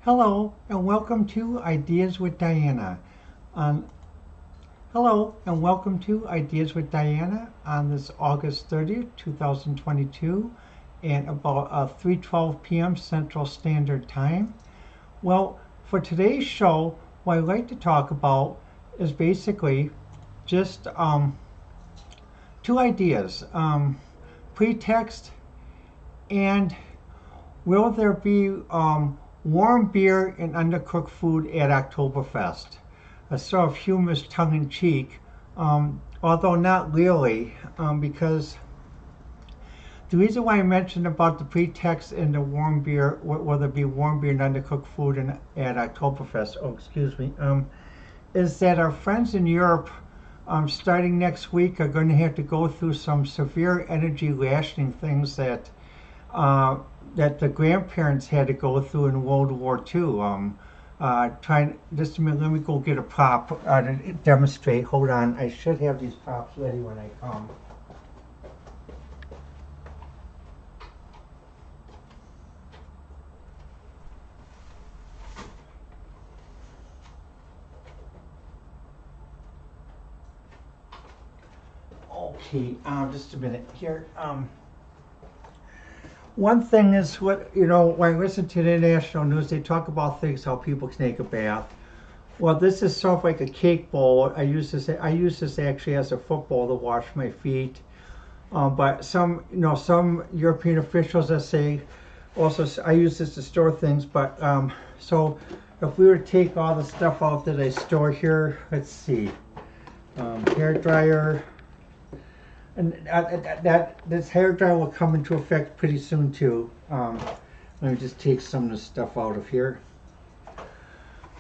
Hello and welcome to Ideas with Diana. On Hello and welcome to Ideas with Diana on this August 30th, 2022, and about 3:12 p.m. Central Standard Time. Well, for today's show, what I'd like to talk about is basically just two ideas: pretext and will there be warm beer and undercooked food at Octoberfest? A sort of humorous tongue in cheek, although not really, because the reason why I mentioned about the pretext and the warm beer, will there be warm beer and undercooked food at Oktoberfest, is that our friends in Europe, starting next week, are going to have to go through some severe energy rationing things uh, that the grandparents had to go through in World War II. Trying just a minute, let me go get a prop to demonstrate. Hold on, I should have these props ready when I come. Okay, just a minute here. One thing is when I listen to the international news, they talk about things how people can take a bath. Well, this is sort of like a cake bowl. I use this actually as a football to wash my feet. But some European officials that say also I use this to store things. But so if we were to take all the stuff out that I store here, let's see, hair dryer, and that this hair dryer will come into effect pretty soon too. Let me just take some of the stuff out of here.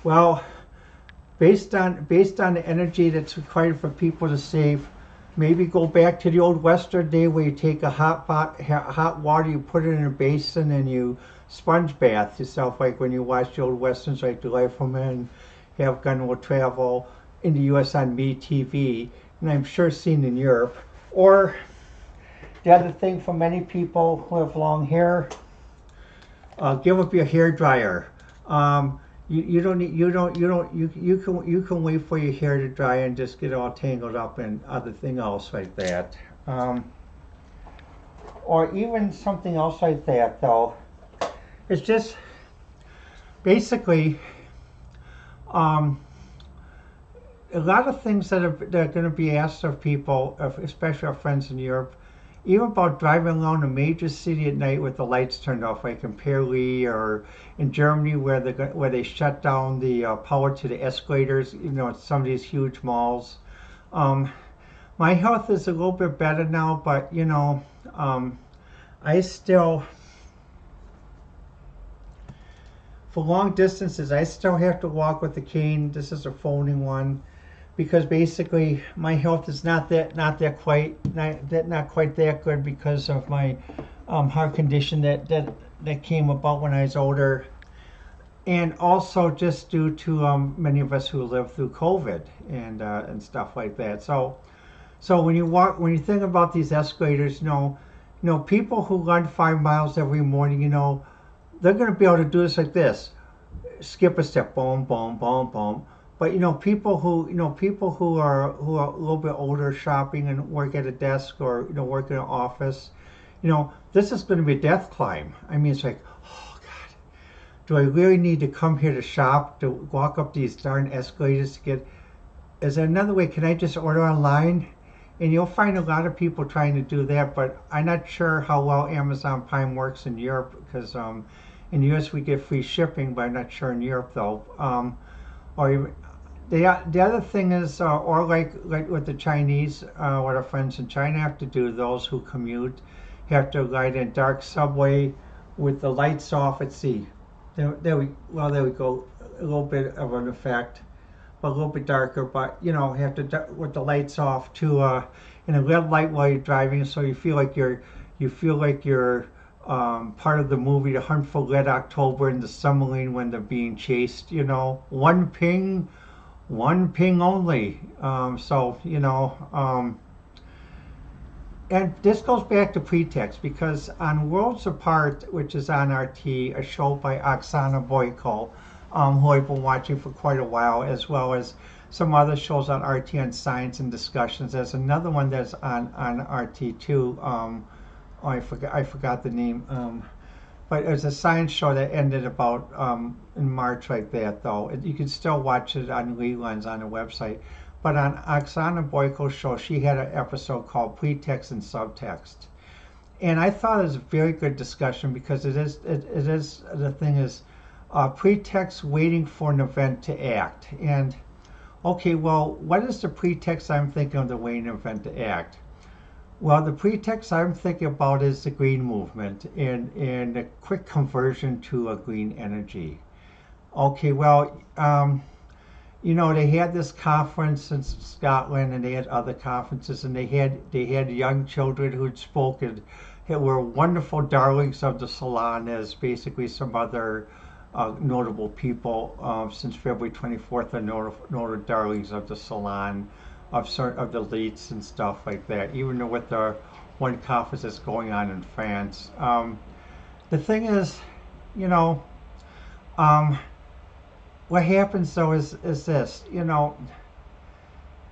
Well, based on the energy that's required for people to save, maybe go back to the old Western day where you take a hot water, you put it in a basin, and you sponge bath yourself, like when you watch the old westerns, like The Life of Men, Have Gun Will Travel in the U.S. on MeTV, and I'm sure seen in Europe. Or the other thing for many people who have long hair, give up your hair dryer. You don't need you can wait for your hair to dry and just get all tangled up in other thing else like that. Or even something else like that though. It's just basically um, a lot of things that are going to be asked of people, especially our friends in Europe, even about driving around a major city at night with the lights turned off, like in Paris or in Germany, where they shut down the power to the escalators, at some of these huge malls. Um, my health is a little bit better now, but I still, for long distances, I still have to walk with a cane. This is a folding one because basically my health is not quite that good because of my heart condition that came about when I was older, and also just due to many of us who lived through COVID and stuff like that. So when you think about these escalators, people who run 5 miles every morning, they're going to be able to do this like this, skip a step, boom, boom, boom, boom. But people who are a little bit older, shopping and work at a desk or work in an office, this is going to be a death climb. I mean, it's like, oh God, do I really need to come here to shop, to walk up these darn escalators to get? Is there another way? Can I just order online? And you'll find a lot of people trying to do that, but I'm not sure how well Amazon Prime works in Europe because in the US we get free shipping, but I'm not sure in Europe though. Or even, the other thing is, or like with the Chinese, what our friends in China have to do, those who commute have to ride in a dark subway with the lights off at sea. There we go, a little bit of an effect, but a little bit darker, but have to with the lights off to in a red light while you're driving, so you feel like you're part of the movie The Hunt for Red October in the submarine when they're being chased. One ping only. So and this goes back to pretext because on Worlds Apart, which is on RT, a show by Oksana Boyko, who I've been watching for quite a while, as well as some other shows on RT on science and discussions. There's another one that's on RT too. Oh, I forgot the name. But it was a science show that ended about in March like that, though. You can still watch it on reruns on the website. But on Oksana Boyko's show, she had an episode called Pretext and Subtext. And I thought it was a very good discussion because it is the thing is pretext waiting for an event to act. And okay, well, what is the pretext I'm thinking of the waiting event to act? Well, the pretext I'm thinking about is the green movement and the quick conversion to a green energy. Okay, well, they had this conference in Scotland, and they had other conferences, and they had young children who'd spoken, who were wonderful darlings of the salon, as basically some other notable people since February 24th are noted darlings of the salon, of the elites and stuff like that. Even though with the one conference that's going on in France, the thing is, what happens though is this.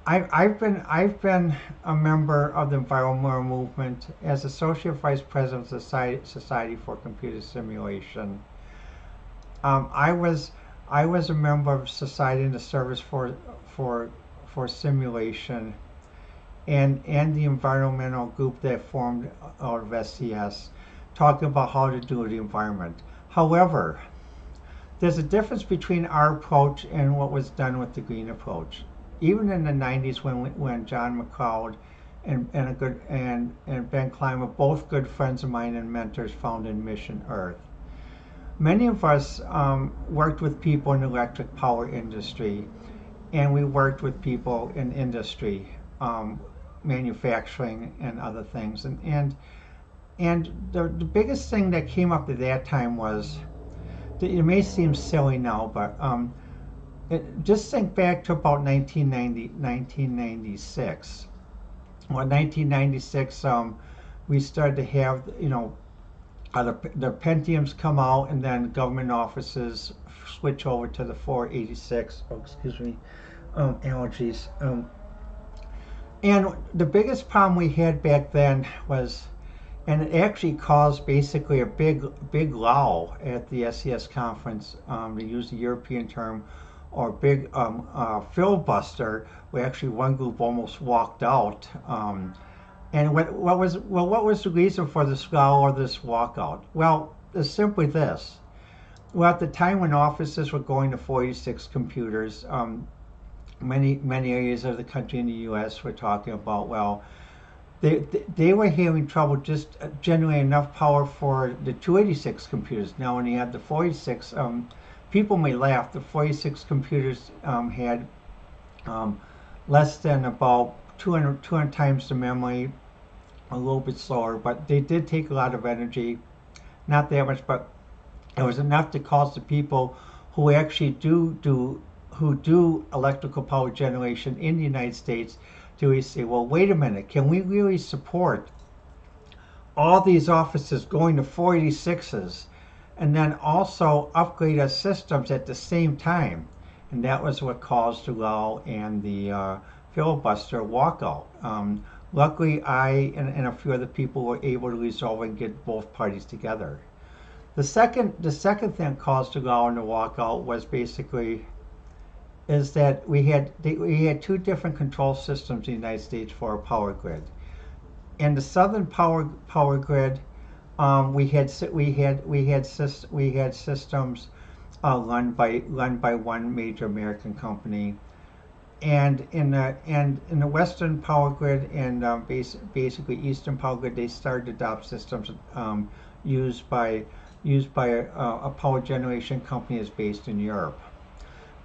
I've been a member of the environmental movement as associate vice president of the Society for Computer Simulation. I was a member of Society in the Service for Simulation, and the environmental group that formed out of SCS, talking about how to do the environment. However, there's a difference between our approach and what was done with the green approach. Even in the 90s, when John McCloud and Ben Klein were both good friends of mine and mentors, founded Mission Earth. Many of us worked with people in the electric power industry, and we worked with people in industry, manufacturing and other things. And the biggest thing that came up at that time was, it may seem silly now, but just think back to about 1996. Well, 1996, we started to have, the Pentiums come out, and then government offices switch over to the 486. Oh, excuse me, allergies. And the biggest problem we had back then was, and it actually caused basically a big lull at the SES conference, to use the European term, or big filibuster, where actually one group almost walked out. And what was the reason for this lull or this walkout? Well, it's simply this. Well, at the time when offices were going to 486 computers, many areas of the country in the U.S. were talking about, well, they were having trouble just generating enough power for the 286 computers. Now, when you have the 486, people may laugh. The 486 computers had less than about 200 times the memory, a little bit slower, but they did take a lot of energy. Not that much, but it was enough to cause the people who actually do electrical power generation in the United States to say, well, wait a minute, can we really support all these offices going to 486s and then also upgrade our systems at the same time? And that was what caused the lull and the filibuster walkout. Luckily, I and a few other people were able to resolve and get both parties together. The second thing that caused the lull and the walkout was basically is that we had two different control systems in the United States for our power grid. In the southern power grid, we had systems run by one major American company, and in the western power grid and basically eastern power grid, they started to adopt systems used by a power generation company that's based in Europe.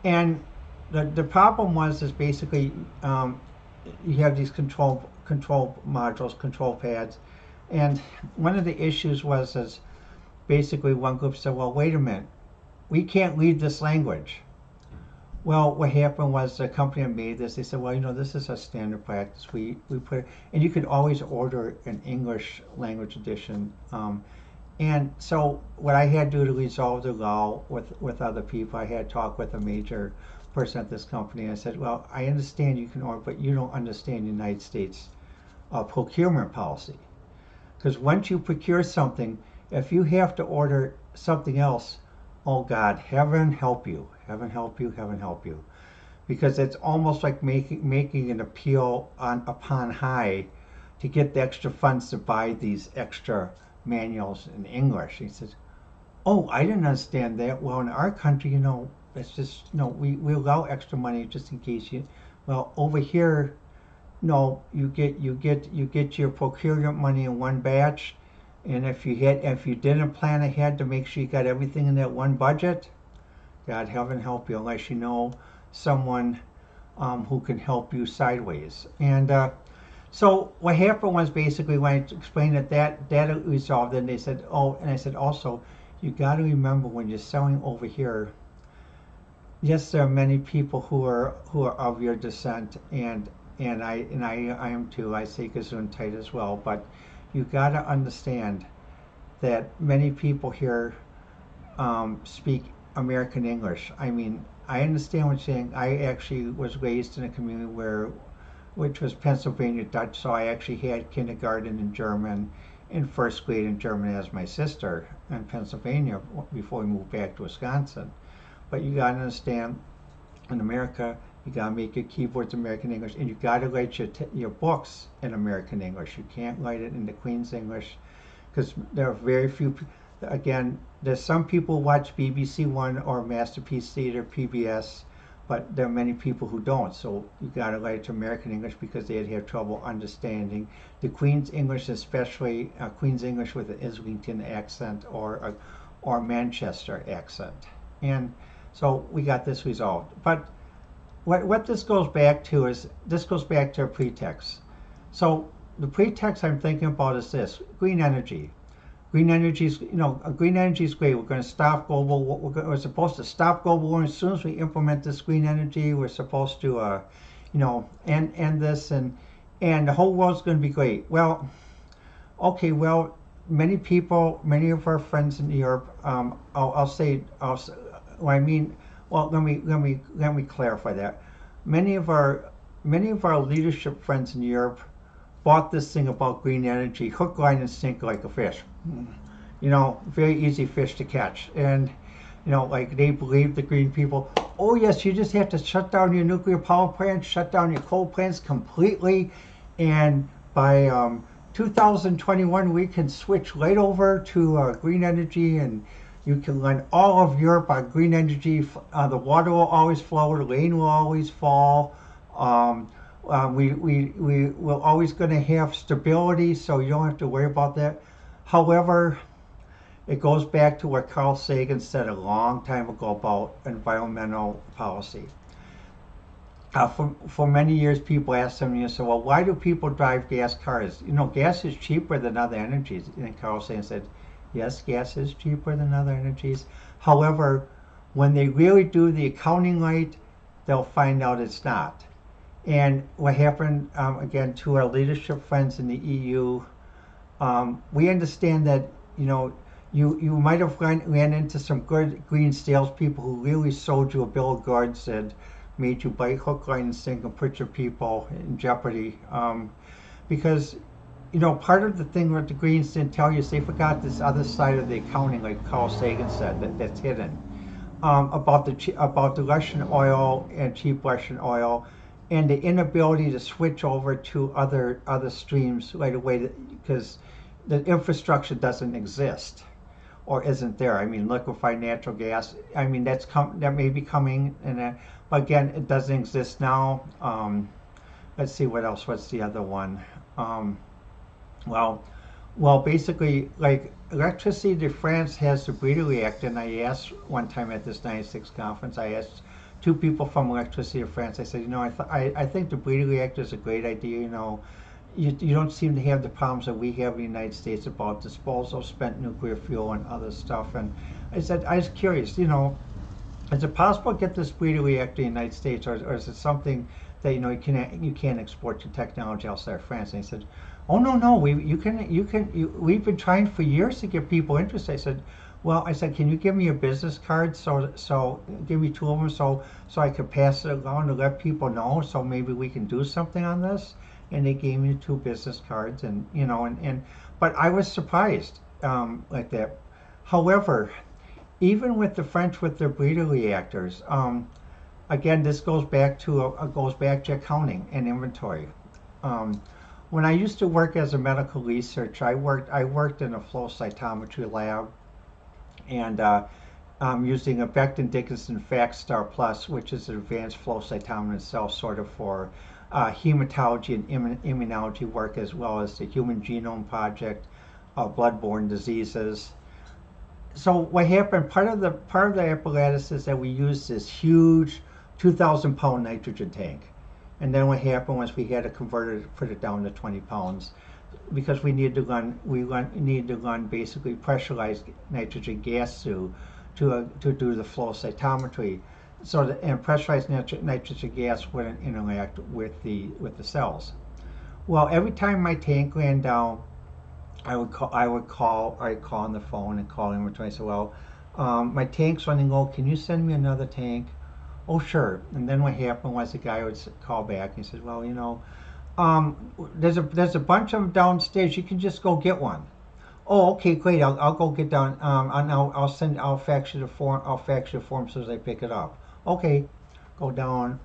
And the problem is basically you have these control modules, control pads, and one of the issues is basically one group said, well, wait a minute, we can't read this language. Well, what happened was the company that made this, they said, well, this is a standard practice. We put it, and you could always order an English language edition. And so what I had to do to resolve the law with other people, I had talked with a major person at this company. I said, well, I understand you can order, but you don't understand the United States procurement policy. Because once you procure something, if you have to order something else, oh God, heaven help you, heaven help you, heaven help you. Because it's almost like making an appeal upon high to get the extra funds to buy these extra manuals in English. He says, oh, I didn't understand that. Well, in our country, it's just, we allow extra money just in case well, over here, no, you get your procurement money in one batch, and if you didn't plan ahead to make sure you got everything in that one budget, God heaven help you, unless you know someone who can help you sideways. And so what happened was basically when I explained that resolved, and they said, oh, and I said also, you got to remember when you're selling over here, yes, there are many people who are of your descent, and I am too. I say Gesundheit as well, but you got to understand that many people here speak American English. I mean, I understand what you're saying. I actually was raised in a community which was Pennsylvania Dutch, so I actually had kindergarten in German and first grade in German as my sister in Pennsylvania before we moved back to Wisconsin. But you got to understand, in America, you got to make your keyboards American English, and you got to write your books in American English. You can't write it in the Queen's English, because there are very few. Again, there's some people who watch BBC One or Masterpiece Theater, PBS, but there are many people who don't. So you got to write it to American English because they'd have trouble understanding the Queen's English, especially Queen's English with an Islington accent or Manchester accent. And so we got this resolved. But what this goes back to is, this goes back to a pretext. So the pretext I'm thinking about is this: green energy. Green energy is, green energy is great. We're going to stop global. We're supposed to stop global warming as soon as we implement this green energy. We're supposed to, end this, and the whole world's going to be great. Well, okay. Well, many of our friends in Europe. Well, let me clarify that. Many of our leadership friends in Europe bought this thing about green energy, hook, line, and sinker like a fish. Very easy fish to catch. And, like they believe the green people, oh yes, you just have to shut down your nuclear power plants, shut down your coal plants completely, and by 2021 we can switch right over to green energy, and you can run all of Europe on green energy. The water will always flow, the rain will always fall. We're always going to have stability, so you don't have to worry about that. However, it goes back to what Carl Sagan said a long time ago about environmental policy. For many years, people asked him, well, why do people drive gas cars? Gas is cheaper than other energies. And Carl Sagan said, yes, gas is cheaper than other energies. However, when they really do the accounting right, they'll find out it's not. And what happened, again, to our leadership friends in the EU, we understand that, you might have ran into some good green salespeople who really sold you a bill of goods and made you bite hook, line, and sinker and put your people in jeopardy. Because, part of the thing what the Greens didn't tell you is they forgot this other side of the accounting, like Carl Sagan said, that's hidden. About the Russian oil and cheap Russian oil, and the inability to switch over to other streams right away because the infrastructure doesn't exist or isn't there. I mean, liquefied natural gas. I mean, that may be coming, but again, it doesn't exist now. Let's see what else. What's the other one? Well, basically, like Electricity de France has the breeder reactor, and I asked one time at this 96 conference, I asked two people from Electricity de France. I said, I think the breeder reactor is a great idea. You don't seem to have the problems that we have in the United States about disposal of spent nuclear fuel and other stuff. And I said, I was curious, Is it possible to get this breeder reactor in the United States, or is it something that you can't export your technology outside of France? And he said, "Oh no, no, we've been trying for years to get people interested." I said, "Well," I said, "can you give me your business card so give me two of them so I could pass it along to let people know so maybe we can do something on this." And they gave me two business cards, and but I was surprised like that. However, even with the French with their breeder reactors, again, this goes back to accounting and inventory. Um, when I used to work as a medical researcher, I worked in a flow cytometry lab, and using a Becton Dickinson FactStar Plus, which is an advanced flow cytometer itself, sort of for hematology and immunology work, as well as the Human Genome Project, bloodborne diseases. So what happened? Part of the apparatus is that we used this huge 2,000-pound nitrogen tank, and then what happened was we had to convert it, put it down to 20 pounds, because needed to run basically pressurized nitrogen gas to do the flow cytometry, and pressurized nitrogen gas wouldn't interact with the cells. Well, every time my tank ran down, I'd call on the phone and call inventory. I said, well, my tank's running low. Can you send me another tank? Oh, sure. And then what happened was the guy would call back and he said, well, there's a bunch of them downstairs. You can just go get one. Oh, okay, great. I'll go get down. I'll fax you the form. I'll fax you the form as soon as I pick it up. Okay, go down,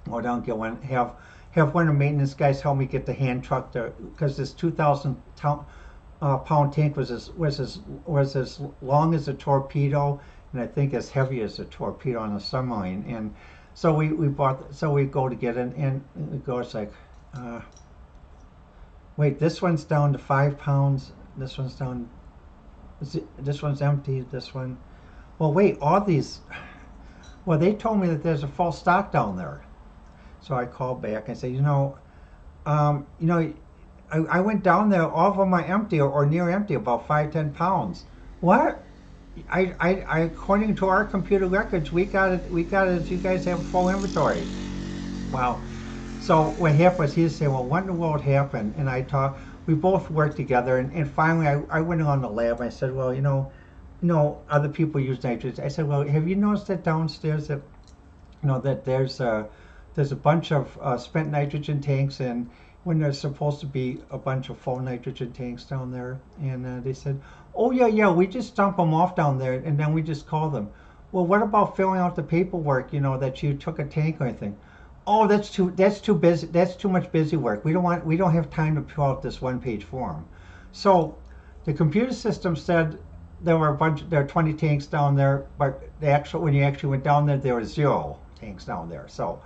get one. Have one of the maintenance guys help me get the hand truck there, because this 2,000 pound tank was as long as a torpedo, and I think as heavy as a torpedo on a submarine. And so we go to get it, and it goes like, wait, this one's down to 5 pounds. This one's down. This one's empty. This one. Well, wait, all these. Well, they told me that there's a full stock down there. So I called back and said, I went down there. All of them are empty or near empty, about 5-10 pounds. What? According to our computer records, we got it. You guys have full inventory. Wow. So what happened was he said, well, what in the world happened? And we both worked together, and finally I went on the lab. I said, well, other people use nitrogen. I said, well, have you noticed that downstairs that there's a bunch of spent nitrogen tanks, and when there's supposed to be a bunch of full nitrogen tanks down there? And they said, oh yeah, we just dump them off down there, and then we just call them. Well, what about filling out the paperwork, that you took a tank or anything? Oh, that's too busy. That's too much busy work. We don't have time to fill out this one-page form. So the computer system said there were 20 tanks down there, but when you actually went down there were 0 tanks down there. So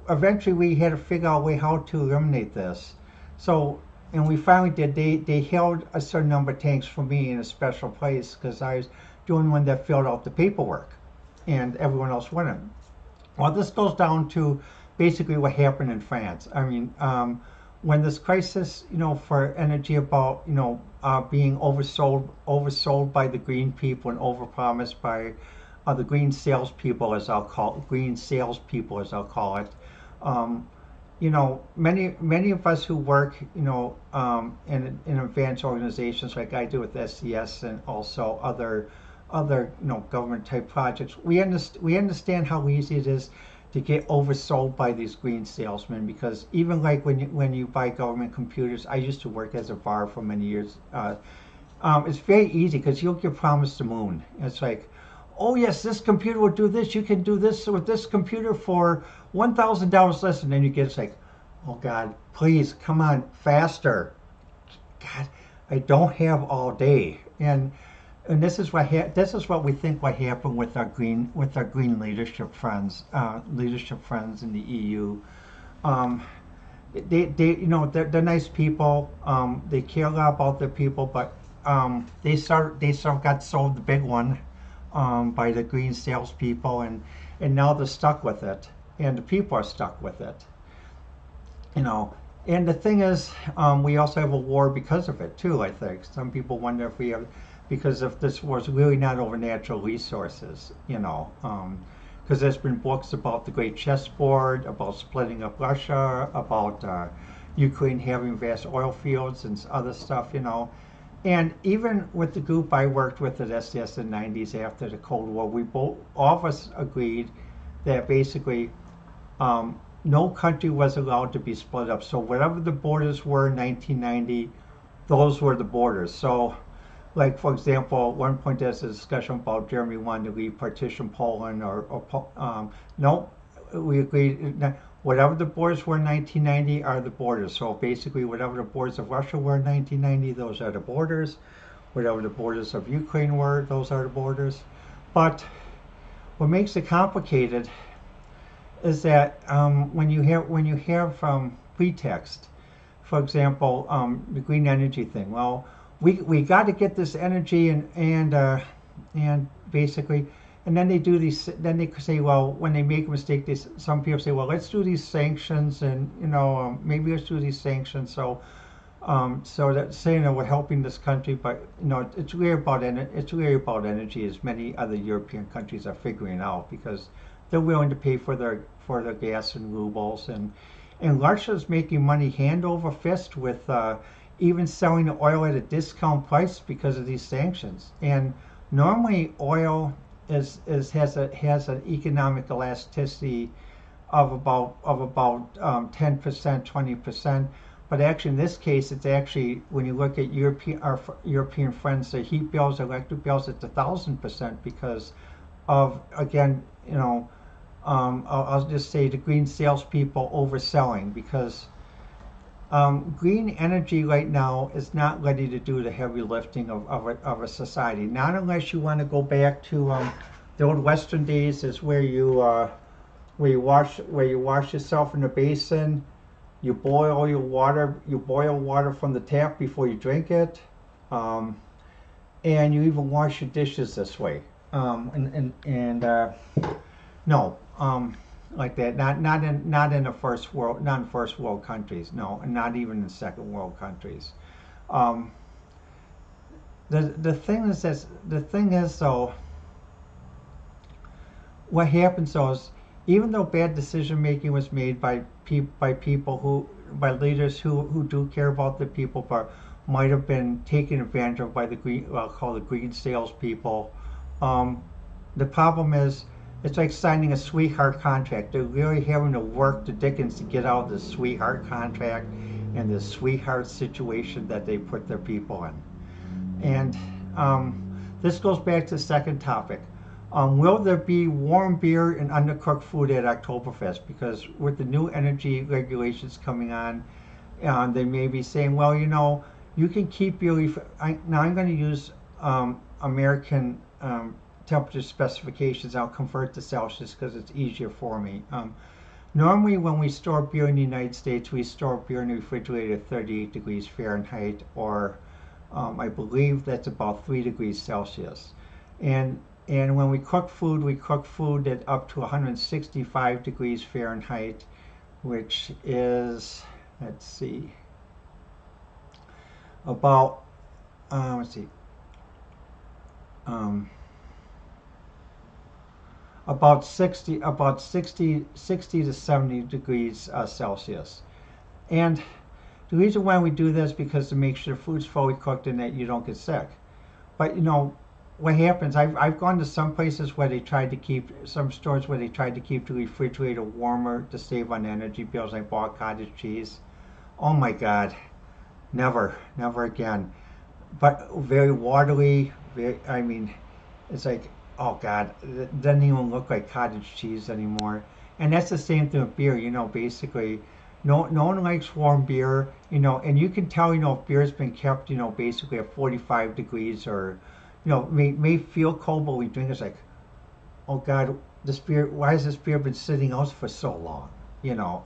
eventually we had to figure out a way how to eliminate this. And we finally did. They held a certain number of tanks for me in a special place, because I was doing one that filled out the paperwork, and everyone else wouldn't. Well, this goes down to basically what happened in France. I mean, when this crisis, for energy about, being oversold by the green people and overpromised by the green salespeople, as I'll call it. Many of us who work, in advanced organizations like I do with SCS and also other government type projects, we understand how easy it is to get oversold by these green salesmen, because even like when you buy government computers, I used to work as a VAR for many years. It's very easy because you'll get promised the moon. It's like, oh yes, this computer will do this. You can do this with this computer for $1,000 less, and then you get, it's like, oh God, please come on, faster. God, I don't have all day. And this is what we think what happened with our green leadership friends in the EU. They're nice people. They care a lot about their people, but they sort of got sold the big one by the green salespeople, and now they're stuck with it, and the people are stuck with it. And the thing is, we also have a war because of it too. I think some people wonder if we have. because if this was really not over natural resources, because there's been books about the Great Chessboard, about splitting up Russia, about Ukraine having vast oil fields and other stuff. And even with the group I worked with at SDS in the 90s after the Cold War, all of us agreed that basically no country was allowed to be split up. So whatever the borders were in 1990, those were the borders. So, like for example, at one point there's a discussion about Germany wanting to repartition Poland, no, we agreed that whatever the borders were in 1990 are the borders. So basically, whatever the borders of Russia were in 1990, those are the borders. Whatever the borders of Ukraine were, those are the borders. But what makes it complicated is that when you have pretext, for example, the green energy thing. Well, we got to get this energy and basically, and then they do these. Then they say, well, when they make a mistake, some people say, well, let's do these sanctions, and maybe let's do these sanctions. So that's saying that we're helping this country, but it's really about energy, as many other European countries are figuring out, because they're willing to pay for their gas in rubles, and Russia's making money hand over fist with even selling the oil at a discount price because of these sanctions. And normally oil has an economic elasticity of about 10%, 20%. But actually, in this case, it's actually, when you look at our European friends, their heat bills, electric bills, it's 1,000% because of, again, I'll just say the green salespeople overselling, because green energy right now is not ready to do the heavy lifting of a society. Not unless you want to go back to the old Western days, is where you wash yourself in the basin. You boil water from the tap before you drink it, and you even wash your dishes this way. No, like that. Not in first world countries. No, and not even in second world countries. The thing is though, what happens though is, even though bad decision making was made by leaders who do care about the people, but might have been taken advantage of by the green salespeople. The problem is, it's like signing a sweetheart contract. They're really having to work the dickens to get out of this sweetheart contract and this sweetheart situation that they put their people in. And this goes back to the second topic. Will there be warm beer and undercooked food at Octoberfest? Because with the new energy regulations coming on, they may be saying, well, you can keep your... Now I'm going to use American temperature specifications. I'll convert to Celsius because it's easier for me. Normally, when we store beer in the United States, we store beer in the refrigerator at 38 degrees Fahrenheit, or I believe that's about 3 degrees Celsius. And when we cook food at up to 165 degrees Fahrenheit, which is, let's see, about, about 60 to 70 degrees Celsius. And the reason why we do this is because to make sure the food's fully cooked and that you don't get sick. But what happens, I've gone to some places where they tried to keep, some stores where they tried to keep the refrigerator warmer to save on energy bills. I bought cottage cheese. Oh my God, never again. But very watery, it's like, oh God, it doesn't even look like cottage cheese anymore. And that's the same thing with beer, basically. No one likes warm beer, and you can tell, if beer's been kept, basically at 45 degrees, or may feel cold, but we drink, it's like, oh God, this beer, why has this beer been sitting out for so long?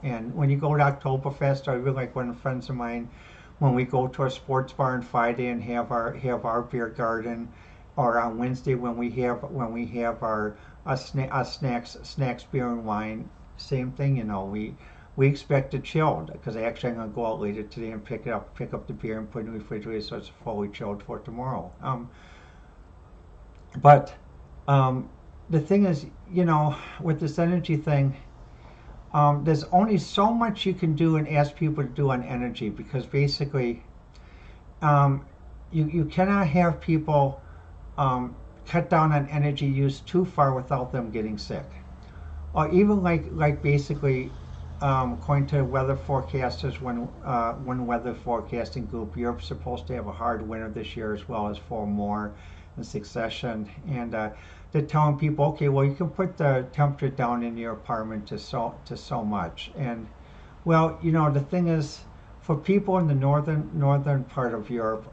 And when you go to Octoberfest, I really like one of the friends of mine, when we go to our sports bar on Friday and have our beer garden, or on Wednesday when we have our snacks, beer and wine, same thing, we expect it chilled, because actually I'm going to go out later today and pick up the beer and put it in the refrigerator so it's fully chilled for tomorrow. But um, the thing is, with this energy thing, there's only so much you can do and ask people to do on energy, because basically, um, you cannot have people cut down on energy use too far without them getting sick. Or even like basically, according to weather forecasters, when weather forecasting group, Europe's supposed to have a hard winter this year, as well as 4 more in succession. And they're telling people, okay, well, you can put the temperature down in your apartment to so much. And well, the thing is, for people in the northern part of Europe,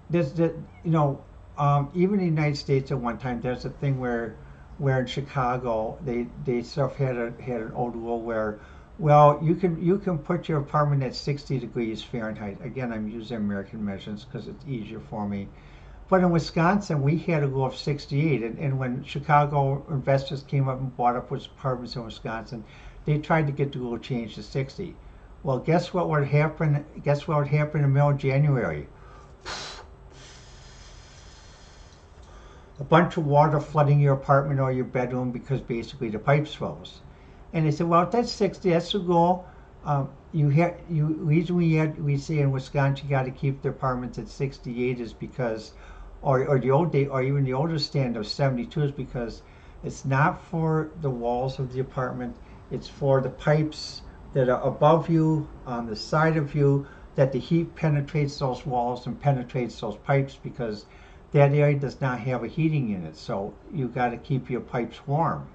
there's the even the United States at one time, there's a thing where in Chicago they sort of had an old rule where, well, you can put your apartment at 60 degrees Fahrenheit. Again, I'm using American measurements because it's easier for me. But in Wisconsin, we had a rule of 68, and when Chicago investors came up and bought up with apartments in Wisconsin, they tried to get the rule changed to 60. Well, guess what would happen? Guess what would happen in the middle of January? A bunch of water flooding your apartment or your bedroom because basically the pipes froze. And they said, well, that's 60. That's the goal. Reason we say in Wisconsin you got to keep the apartments at 68 is because, or the old day, or even the older standard of 72 is because it's not for the walls of the apartment. It's for the pipes that are above you, on the side of you, that the heat penetrates those walls and penetrates those pipes, because that area does not have a heating unit. So you got to keep your pipes warm.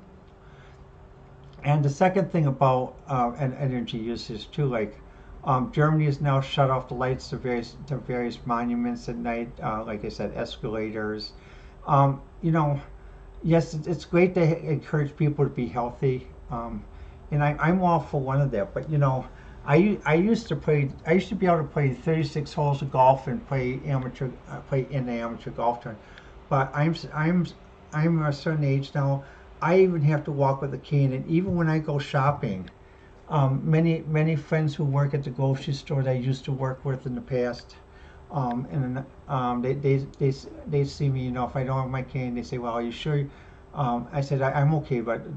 And the second thing about energy usage too, like Germany has now shut off the lights to various monuments at night. Like I said, escalators. Um, you know, yes, it's great to encourage people to be healthy, and I'm all for one of that. But I used to play. I used to be able to play 36 holes of golf and play in the amateur golf tournament. But I'm a certain age now. I even have to walk with a cane, and even when I go shopping, many friends who work at the grocery store that I used to work with in the past, and they see me. If I don't have my cane, they say, "Well, are you sure?" I said, I'm okay, but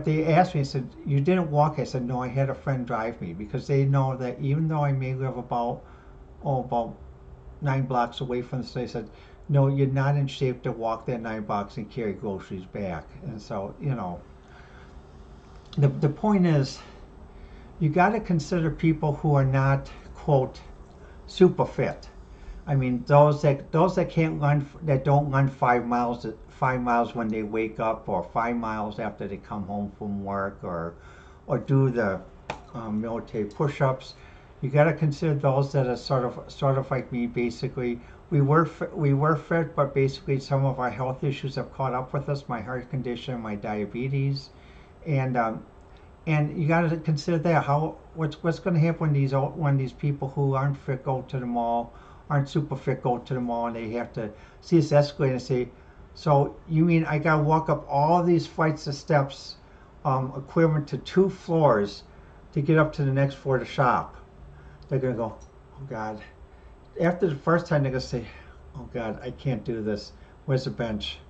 they asked me. I said, "You didn't walk?" I said, "No, I had a friend drive me," because they know that even though I may live about 9 blocks away from the store, they said, "No, you're not in shape to walk that 9 blocks and carry groceries back." And so, the point is, you got to consider people who are not, quote, super fit. I mean, those that can't run, that don't run 5 miles when they wake up, or 5 miles after they come home from work, or do the military push-ups. You got to consider those that are sort of like me. Basically, we were fit, but basically some of our health issues have caught up with us. My heart condition, my diabetes, and you got to consider that what's going to happen when these people who aren't fit go to the mall, aren't super fit go to the mall, and they have to see this escalator and say, "So you mean I got to walk up all these flights of steps, equivalent to 2 floors, to get up to the next floor to shop?" They're going to go, "Oh God." After the first time, they're going to say, "Oh God, I can't do this. Where's the bench?"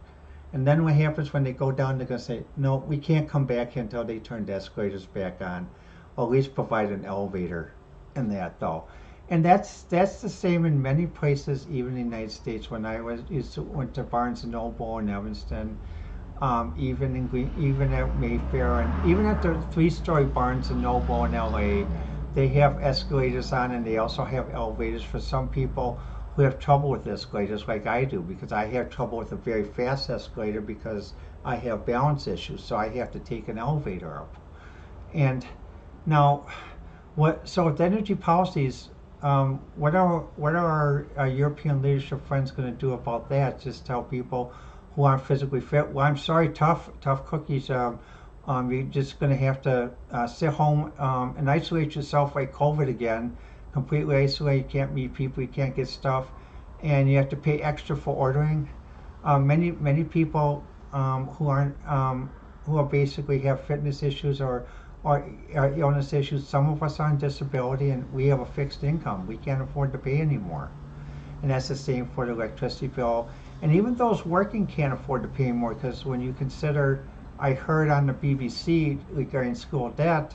And then what happens when they go down, they're going to say, "No, we can't come back here until they turn the escalators back on, or at least provide an elevator in that, though." And that's the same in many places, even in the United States. When I went to Barnes and Noble in Evanston, even at Mayfair, and even at the 3-story Barnes and Noble in LA, they have escalators on, and they also have elevators for some people who have trouble with escalators, like I do, because I have trouble with a very fast escalator because I have balance issues, so I have to take an elevator up. And now, so with energy policies, what are our European leadership friends going to do about that? Just tell people who aren't physically fit, "Well, I'm sorry, tough cookies. You're just going to have to sit home and isolate yourself like COVID again, completely isolate. You can't meet people, you can't get stuff, and you have to pay extra for ordering." Many people who aren't who are basically have fitness issues, or illness issues. Some of us are on disability, and we have a fixed income. We can't afford to pay anymore. and that's the same for the electricity bill. And even those working can't afford to pay more, because when you consider, I heard on the BBC regarding school debt,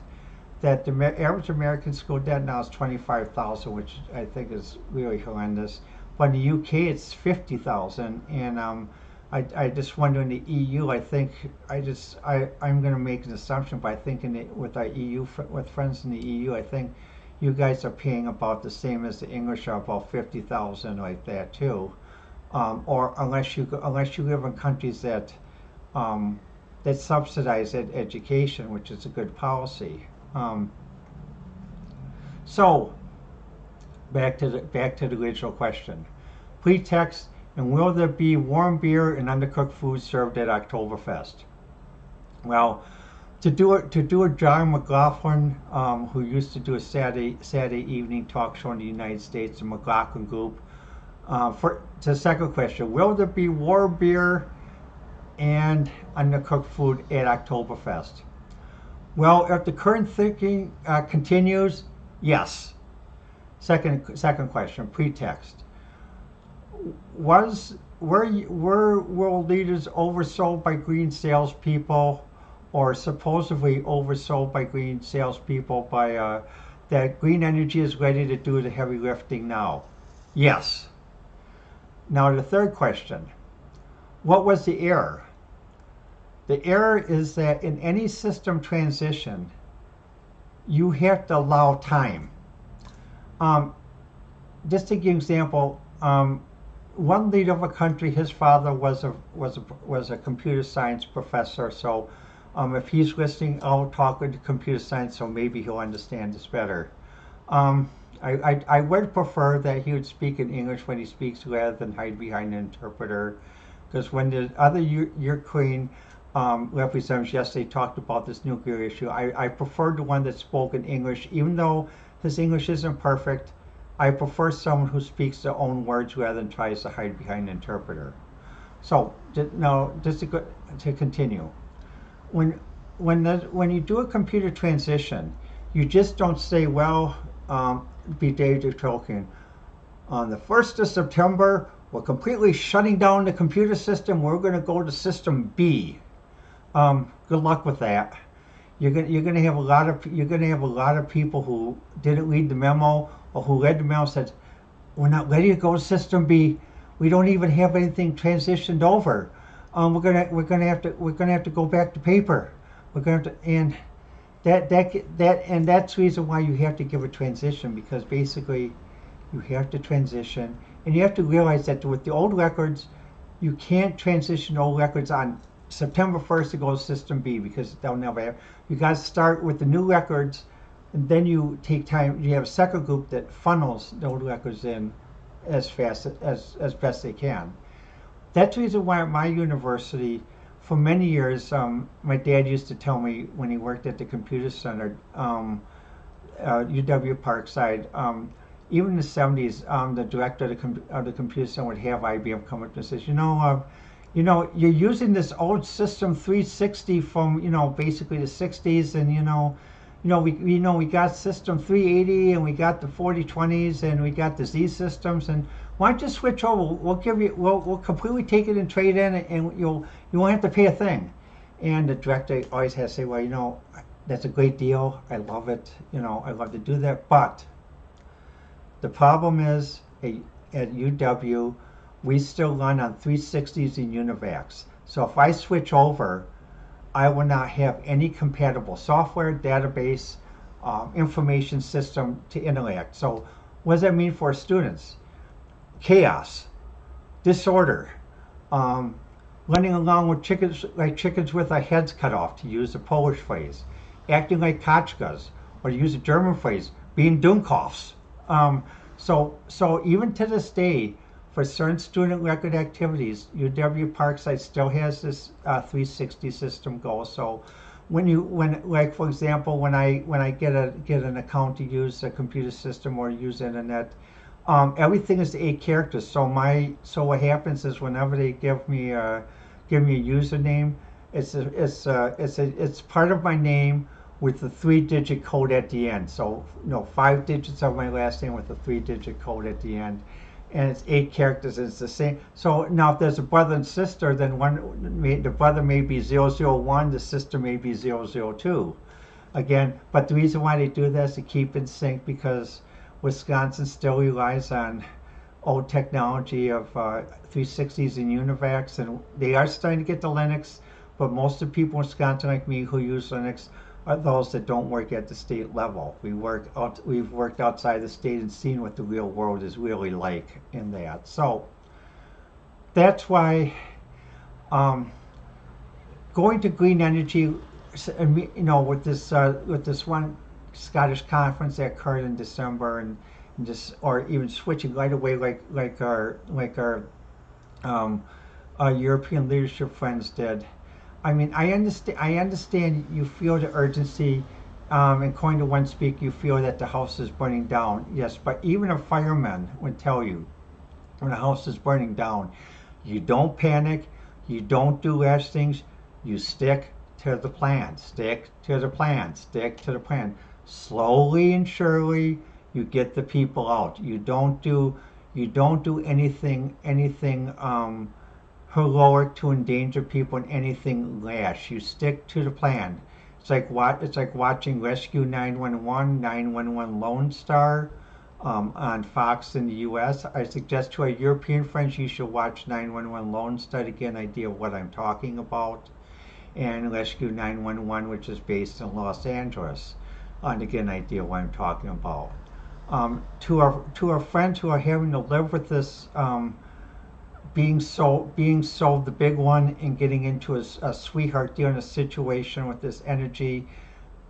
that the average American school debt now is 25,000, which I think is really horrendous. But in the UK, it's 50,000, and I just wonder in the EU. I think I'm going to make an assumption, but I think with our EU with friends in the EU, I think you guys are paying about the same as the English are, about 50,000, like that too. Or unless you live in countries that that subsidize education, which is a good policy. So back to the original question. Pretext, and will there be warm beer and undercooked food served at Oktoberfest? Well, to do a John McLaughlin, who used to do a Saturday evening talk show in the United States, the McLaughlin Group. For the second question, will there be warm beer and undercooked food at Oktoberfest? Well, if the current thinking continues, yes. Second question, pretext. Were world leaders oversold by green salespeople, or supposedly oversold by green salespeople by that green energy is ready to do the heavy lifting now? Yes. Now the third question, what was the error? The error is that in any system transition, you have to allow time. Just to give an example, one leader of a country, his father was a computer science professor. So if he's listening, I'll talk with computer science, so maybe he'll understand this better. I would prefer that he would speak in English when he speaks rather than hide behind an interpreter, because when the other Ukraine representatives yesterday talked about this nuclear issue, I preferred the one that spoke in English, even though his English isn't perfect. I prefer someone who speaks their own words rather than tries to hide behind an interpreter. So now, just to continue, when you do a computer transition, you just don't say, well, be David Tolkien, on the 1st of September, we're completely shutting down the computer system. We're going to go to system B. Good luck with that. You're going to have a lot of people who didn't read the memo, or who read the memo and said, we're not ready to go to system B. We don't even have anything transitioned over. We're gonna have to go back to paper. We're going to have to, and that's the reason why you have to give a transition, because basically you have to transition, and you have to realize that with the old records, you can't transition old records on September 1st to go to system B, because they'll never have. You got to start with the new records, and then you take time. You have a second group that funnels the old records in as fast as best they can. That's the reason why at my university, for many years, my dad used to tell me when he worked at the computer center, UW Parkside, even in the 70s, the director of the computer center would have IBM come up and says, you're using this old system 360 from basically the 60s, and we got system 380, and we got the 4020s, and we got the Z systems, and why don't you switch over? We'll completely take it and trade in, and you won't have to pay a thing. And the director always has to say, well, that's a great deal. I love it. I love to do that. But the problem is at UW, we still run on 360s and UNIVACs. So if I switch over, I will not have any compatible software, database, information system to interact. So what does that mean for students? Chaos, disorder, running along with chickens with our heads cut off, to use the Polish phrase, acting like kachkas, or to use a German phrase, being Dummkopfs. So even to this day, for certain student record activities, UW Parkside still has this 360 system goal. So like for example, when I get an account to use a computer system or use internet, everything is 8 characters. So what happens is whenever they give me a username, it's part of my name with the 3-digit code at the end. So 5 digits of my last name with a 3-digit code at the end. and it's 8 characters. And it's the same. So now, if there's a brother and sister, then the brother may be 001, the sister may be 002. Again, but the reason why they do that is to keep in sync, because Wisconsin still relies on old technology of 360s and UNIVACs, and they are starting to get to Linux, but most of the people in Wisconsin like me who use Linux are those that don't work at the state level. We've worked outside the state and seen what the real world is really like in that. So that's why going to green energy, with this one Scottish conference that occurred in December, and just, or even switching right away, like our European leadership friends did. I mean, I understand you feel the urgency, and according to one speaker, you feel that the house is burning down. Yes, but even a fireman would tell you, when a house is burning down, you don't panic, you don't do rash things, you stick to the plan, stick to the plan, stick to the plan. Slowly and surely, you get the people out. You don't do anything heroic to endanger people and anything rash. You stick to the plan. It's like watching Rescue 911, 911 Lone Star on Fox in the U.S. I suggest to our European friends you should watch 911 Lone Star to get an idea of what I'm talking about, and Rescue 911, which is based in Los Angeles, to get an idea of what I'm talking about. To our friends who are having to live with this, being sold the big one and getting into a sweetheart deal in a situation with this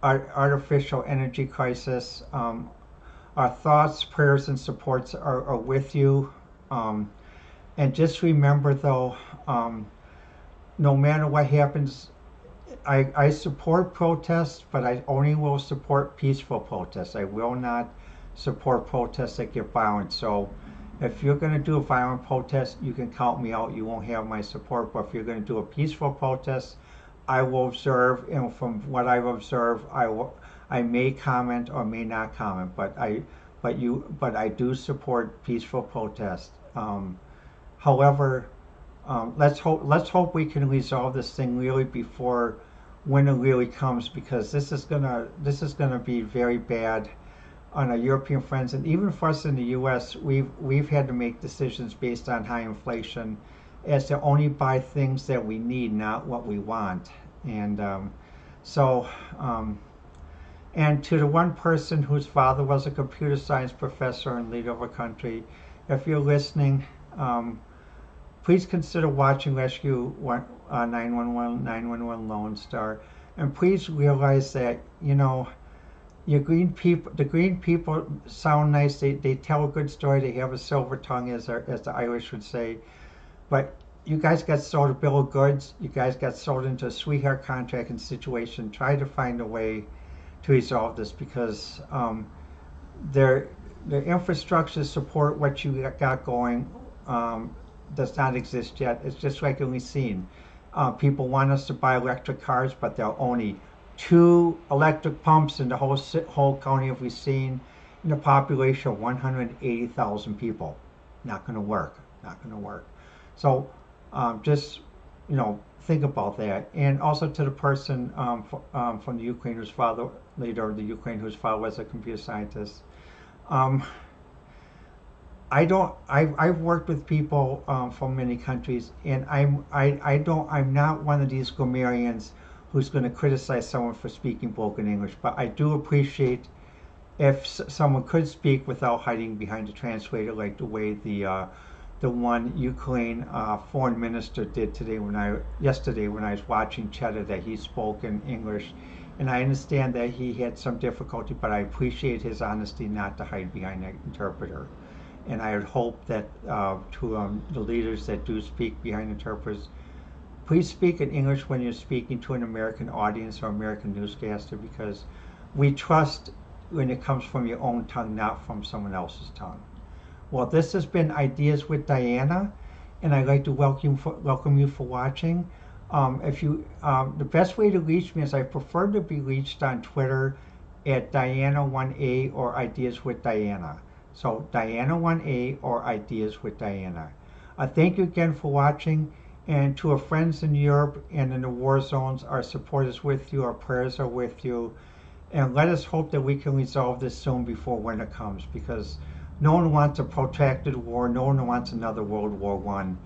artificial energy crisis. Our thoughts, prayers, and supports are with you. And just remember, though, no matter what happens, I support protests, but I only will support peaceful protests. I will not support protests that get violent. So if you're going to do a violent protest, you can count me out. You won't have my support. But if you're going to do a peaceful protest, I will observe, and from what I've observed, I may comment or may not comment. But I do support peaceful protest. However, let's hope we can resolve this thing really before winter really comes, because this is gonna be very bad on our European friends, and even for us in the U.S. We've had to make decisions based on high inflation, as to only buy things that we need, not what we want. And and to the one person whose father was a computer science professor and leader of a country, if you're listening, please consider watching Rescue 911 Lone Star, and please realize that the green people sound nice. They tell a good story. They have a silver tongue, as the Irish would say. But you guys got sold a bill of goods. You guys got sold into a sweetheart contracting situation. Try to find a way to resolve this, because the infrastructure to support what you got going does not exist yet. It's just like we've seen. People want us to buy electric cars, but there are only 2 electric pumps in the whole county of we've seen, in a population of 180,000 people. Not going to work. Not going to work. So just think about that. And also to the person from the Ukraine whose father, leader of the Ukraine whose father was a computer scientist. I've worked with people from many countries, and I'm not one of these grammarians who's going to criticize someone for speaking broken English, but I do appreciate if someone could speak without hiding behind a translator, like the way the one Ukraine foreign minister did yesterday when I was watching Cheddar, that he spoke in English. And I understand that he had some difficulty, but I appreciate his honesty not to hide behind an interpreter. And I would hope that to the leaders that do speak behind interpreters, please speak in English when you're speaking to an American audience or American newscaster, because we trust when it comes from your own tongue, not from someone else's tongue. Well, this has been Ideas with Diana, and I'd like to welcome you for watching. The best way to reach me is I prefer to be reached on Twitter at Diana1A or Ideas with Diana. So Diana1A or Ideas with Diana. Thank you again for watching. And to our friends in Europe and in the war zones, our support is with you, our prayers are with you. And let us hope that we can resolve this soon before winter comes, because no one wants a protracted war. No one wants another World War One,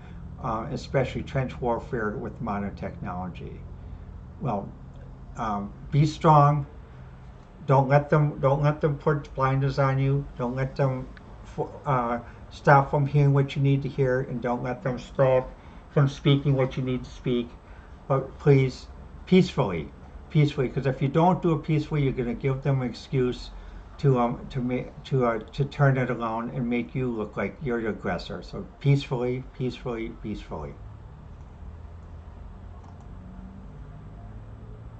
especially trench warfare with modern technology. Well, be strong. Don't let them put blinders on you. Don't let them stop from hearing what you need to hear, and don't let them stop from speaking what you need to speak. But please, peacefully, peacefully, because if you don't do it peacefully, you're going to give them an excuse to turn it around and make you look like you're the aggressor. So peacefully, peacefully, peacefully.